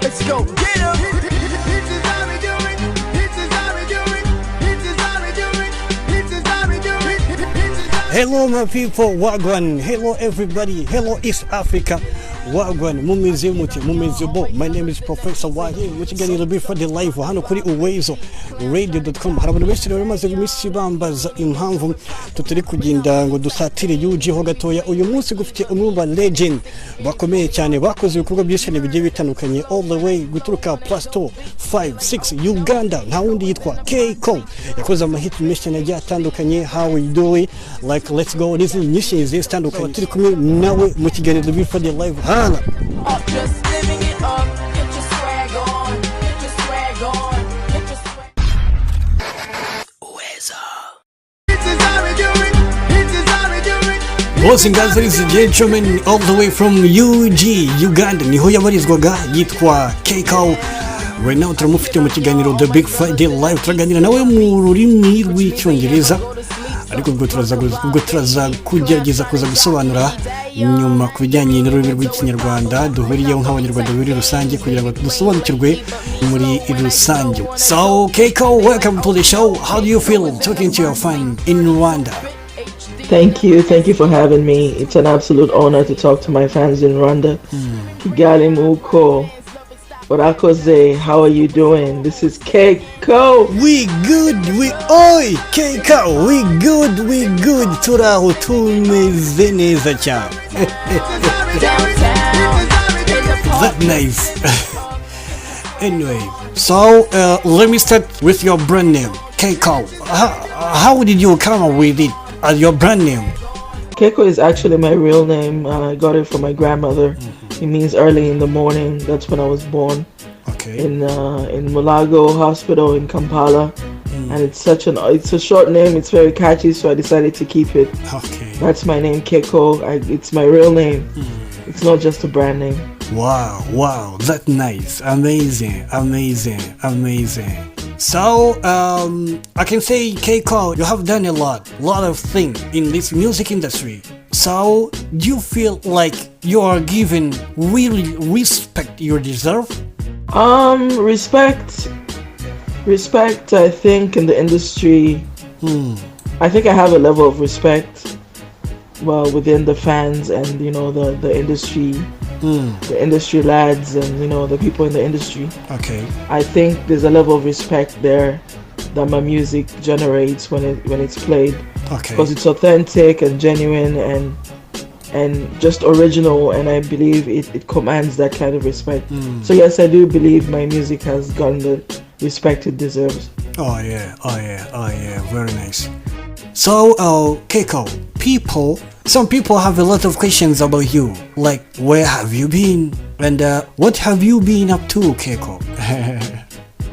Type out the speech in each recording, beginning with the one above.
Let's go get 'em. This is how we do it. This is how we do it. This is how we do it. This is how we do it. Hello my people, Wagwan. Hello everybody. Hello East Africa. Wagwan, mumeze mute, mumeze bo. My name is Professor Wahi. Mukiganira bifa the live hano kuri Uwezo radio.com. Harabona benshi rero maze imisi bambaza impamvu tutari kugenda ngo dusatire yuji ho gatoya. Uyu munsi gufite umwumba legend bakomeye cyane bakoze ibikorwa byinshi bigiye bitandukanye all the way guturuka plus 2 5 6 Uganda. Nta wundi yitwa K-Cole. Yakoze amahit menshi cyane agiye atandukanye. How we do it? Like let's go. This is nyinshi zitandukanye. Turi kumwe nawe mu kiganiro bifa the live. Up, just living it up. Get your swag on. Get your swag on. Get your swag. Uwezo. This is how we do it. This is how we do it. Boss and guys, ladies and gentlemen, all the way from UG, Uganda, niho yabarizwaga yitwa K-Cole. Right now turamufite mu kiganiro The Big Friday Live, turaganira nawe mu rurimi rw'icyongereza, ariko ubwo turaza kugerageza kuza gusobanura nyuma ku bijyanye n'ururimi rw'ikinyarwanda duhuriyeho nk'abanyarwanda muri rusange kugira ngo dusobanukirwe muri rusange. So K-Cole, welcome to the show. How do you feel talking to your fan in Rwanda? Thank you for having me. It's an absolute honor to talk to my fans in Rwanda. Kigali Muko, Orakoze, how are you doing? This is K-Cole. We good, we oi, K-Cole, we good. Turaho tumeze neza cyane. That nice. Anyway, so let me start with your brand name, K-Cole. How did you come up with it as your brand name? Keiko is actually my real name. I got it from my grandmother. It means early in the morning. That's when I was born. Okay. In Mulago Hospital in Kampala. And it's a short name. It's very catchy, so I decided to keep it. Okay. That's my name, Keiko. It's my real name. It's not just a brand name. Wow, that's nice. Amazing. So, I can say, K-Cole, you have done a lot of things in this music industry. So, do you feel like you are given really respect you deserve? Respect, I think, in the industry, I think I have a level of respect, well, within the fans and, the industry, the industry lads and, the people in the industry. Okay. I think there's a level of respect there that my music generates when it's played. Okay. Because it's authentic and genuine and just original, and I believe it commands that kind of respect. So yes, I do believe my music has gotten the respect it deserves. Oh yeah, very nice. So, K-Cole, some people have a lot of questions about you, like where have you been and what have you been up to, K-Cole?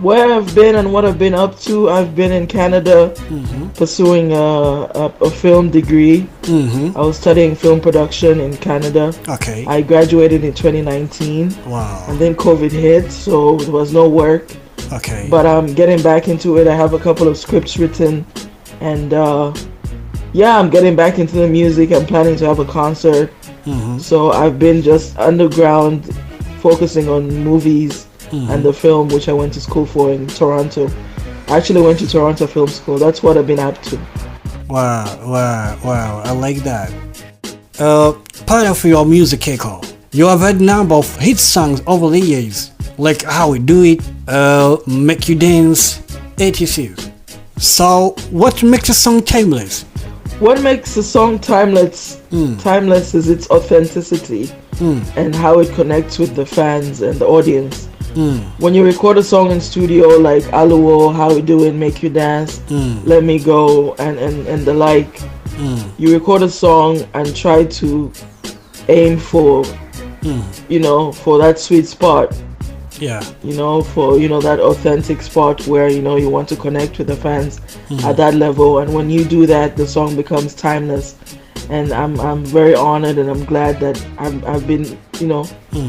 Where I've been and what I've been up to, I've been in Canada pursuing a film degree. I was studying film production in Canada. Okay. I graduated in 2019. Wow. And then COVID hit, so there was no work. Okay. But I'm getting back into it. I have a couple of scripts written, and I'm getting back into the music. I'm planning to have a concert. So I've been just underground, focusing on movies and the film, which I went to school for in Toronto. I actually went to Toronto Film School. That's what I've been up to. Wow, I like that. Part of your music, K-Cole, you have had a number of hit songs over the years, like How We Do It, Make You Dance, etc. So, what makes a song timeless? What makes a song timeless is its authenticity and how it connects with the fans and the audience. When you record a song in studio like Aluo, How We Do It, Make You Dance, Let Me Go, and the like, you record a song and try to aim for, for that sweet spot. Yeah. For that authentic spot where you want to connect with the fans at that level, and when you do that, the song becomes timeless. And I'm very honored, and I'm glad that I've been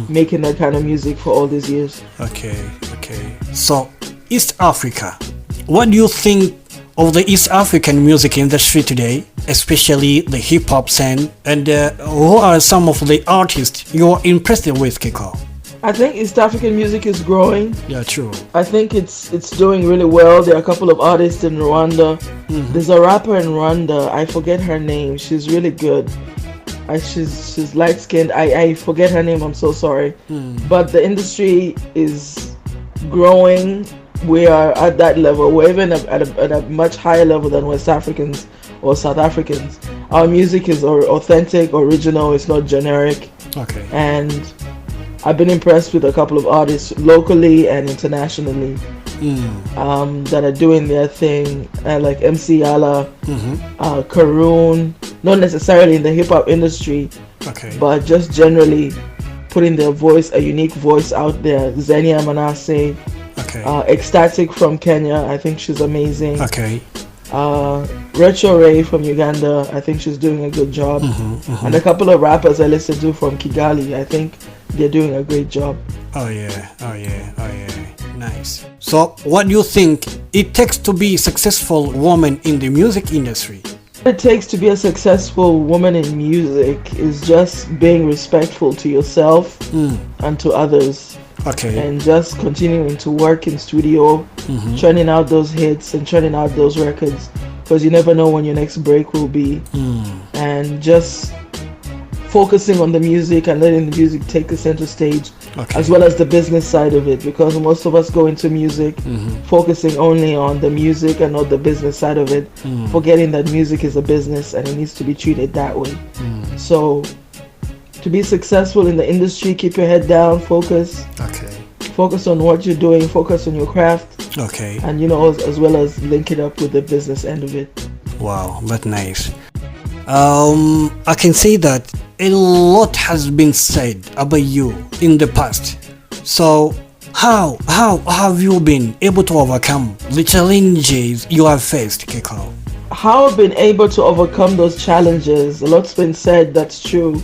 making that kind of music for all these years. Okay. So East Africa, what do you think of the East African music industry today, especially the hip hop scene, and who are some of the artists you are impressed with, Kiko? I think East African music is growing. Yeah, true. I think it's doing really well. There are a couple of artists in Rwanda. There's a rapper in Rwanda. I forget her name. She's really good. She's light skinned. I forget her name. I'm so sorry. But the industry is growing. We are at that level. We're even at a much higher level than West Africans or South Africans. Our music is authentic, original. It's not generic. Okay. And I've been impressed with a couple of artists locally and internationally that are doing their thing, like MC Yala, Karoon, not necessarily in the hip hop industry, Okay. but just generally putting their voice, a unique voice out there. Xenia Manasseh, Okay. Ecstatic from Kenya, I think she's amazing. Okay. Retro Ray from Uganda, I think she's doing a good job. And a couple of rappers I listen to from Kigali, I think they're doing a great job. Oh yeah. Oh yeah. Oh yeah. Nice. So, what do you think it takes to be a successful woman in the music industry? What it takes to be a successful woman in music is just being respectful to yourself and to others, Okay. and just continuing to work in studio, churning out those hits and churning out those records, because you never know when your next break will be. And just focusing on the music and letting the music take the center stage, Okay. as well as the business side of it, because most of us go into music focusing only on the music and not the business side of it, forgetting that music is a business and it needs to be treated that way. So to be successful in the industry, keep your head down, focus on what you're doing, focus on your craft, Okay. and as well as link it up with the business end of it. Wow, that's nice. I can say that a lot has been said about you in the past. So, how have you been able to overcome the challenges you have faced, Kiko? How I've been able to overcome those challenges, a lot's been said, that's true.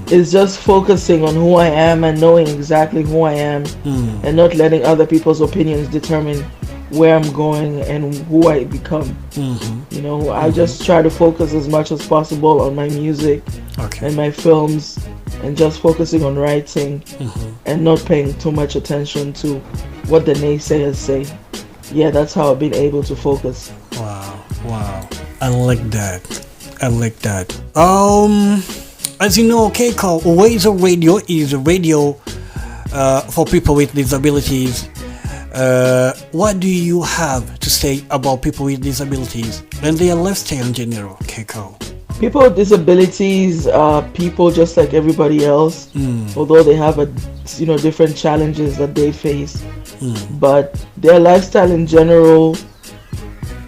It's just focusing on who I am and knowing exactly who I am, and not letting other people's opinions determine where I'm going and who I become. I just try to focus as much as possible on my music Okay. and my films, and just focusing on writing and not paying too much attention to what the naysayers say. Yeah, that's how I've been able to focus. Wow. I like that. As you know, Keiko, Ways Radio is a radio for people with disabilities. What do you have to say about people with disabilities and their lifestyle in general, Keiko? People with disabilities are people just like everybody else, although they have different challenges that they face. But their lifestyle in general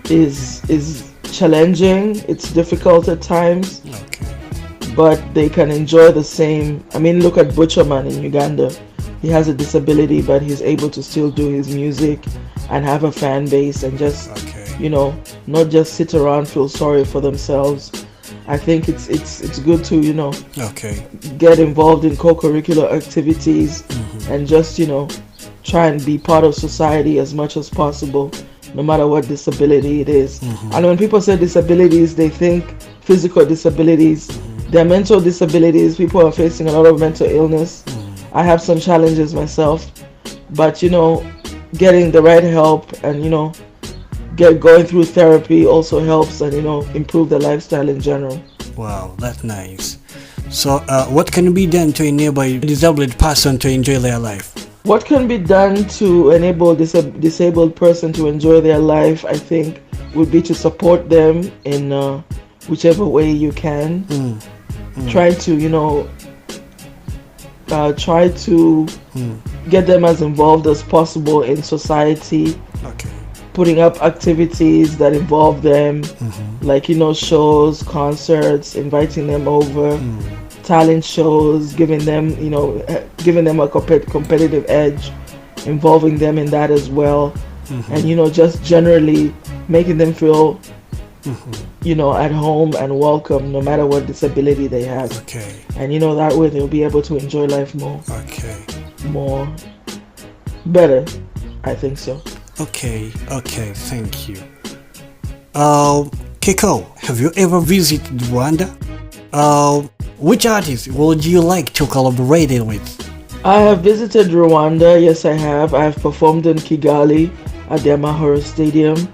is challenging. It's difficult at times, Okay. but they can enjoy the same. I mean, look at Butcherman in Uganda. He has a disability, but he's able to still do his music and have a fan base, and just not just sit around, feel sorry for themselves. I think it's good to Okay. get involved in co-curricular activities and just try and be part of society as much as possible, no matter what disability it is. And when people say disabilities, they think physical disabilities. They're mental disabilities. People are facing a lot of mental illness. I have some challenges myself, but getting the right help and going through therapy also helps, and improve the lifestyle in general. Wow, that's nice. So, what can be done to enable a disabled person to enjoy their life? What can be done to enable disabled person to enjoy their life, I think, would be to support them in whichever way you can. Try to get them as involved as possible in society. Okay. Putting up activities that involve them, like shows, concerts, inviting them over, talent shows, giving them a competitive edge, involving them in that as well, and just generally making them feel at home and welcome, no matter what disability they have. Okay. And that way they'll be able to enjoy life more better. I think so. Okay, thank you. Kiko, have you ever visited Rwanda? Which artist would you like to collaborate with? I have visited Rwanda. Yes, I have. I have performed in Kigali at the Amahoro Stadium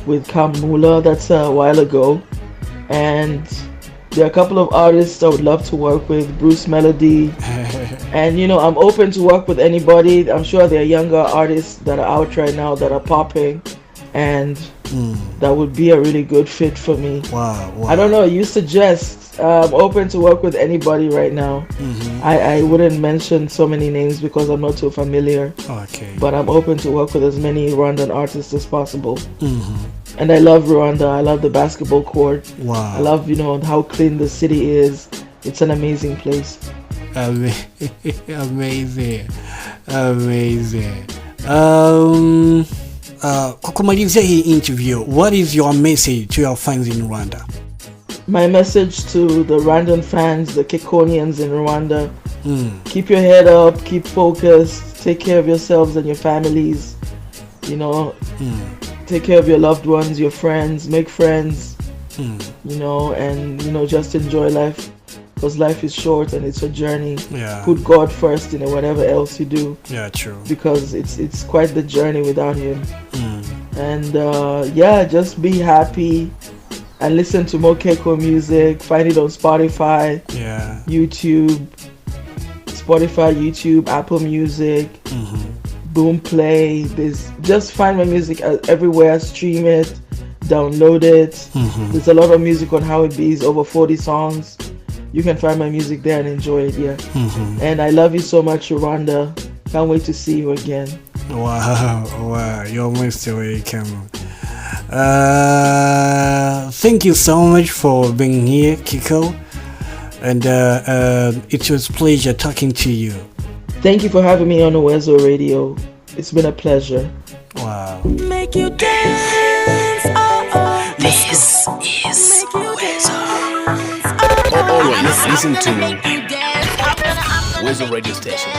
with Kamula. That's a while ago. And there are a couple of artists I would love to work with. Bruce Melody. And I'm open to work with anybody. I'm sure there are younger artists that are out right now that are popping, and that would be a really good fit for me. Wow. I don't know. You suggest. I'm open to work with anybody right now. I wouldn't mention so many names because I'm not too familiar. Okay. But I'm open to work with as many Rwandan artists as possible. And I love Rwanda. I love the basketball court. Wow. I love how clean the city is. It's an amazing place. Amazing. Kukumalizia hii interview, what is your message to your fans in Rwanda? My message to the Rwandan fans, the Kekonians in Rwanda, keep your head up, keep focused, take care of yourselves and your families, take care of your loved ones, your friends, make friends, and just enjoy life, because life is short and it's a journey. Yeah. Put God first in whatever else you do. Yeah, true. Because it's quite the journey without Him. And just be happy and listen to more Keko music. Find it on Spotify, YouTube, Apple Music, Boomplay. Just find my music everywhere, stream it, download it. There's a lot of music on How It Be's, over 40 songs. You can find my music there and enjoy it, And I love you so much, Rwanda. Can't wait to see you again. Wow, you're most welcome. Thank you so much for being here, Kiko. And it was a pleasure talking to you. Thank you for having me on Owezo Radio. It's been a pleasure. Wow. Make you dance. This is Owezo. Always listen to Owezo Radio Station.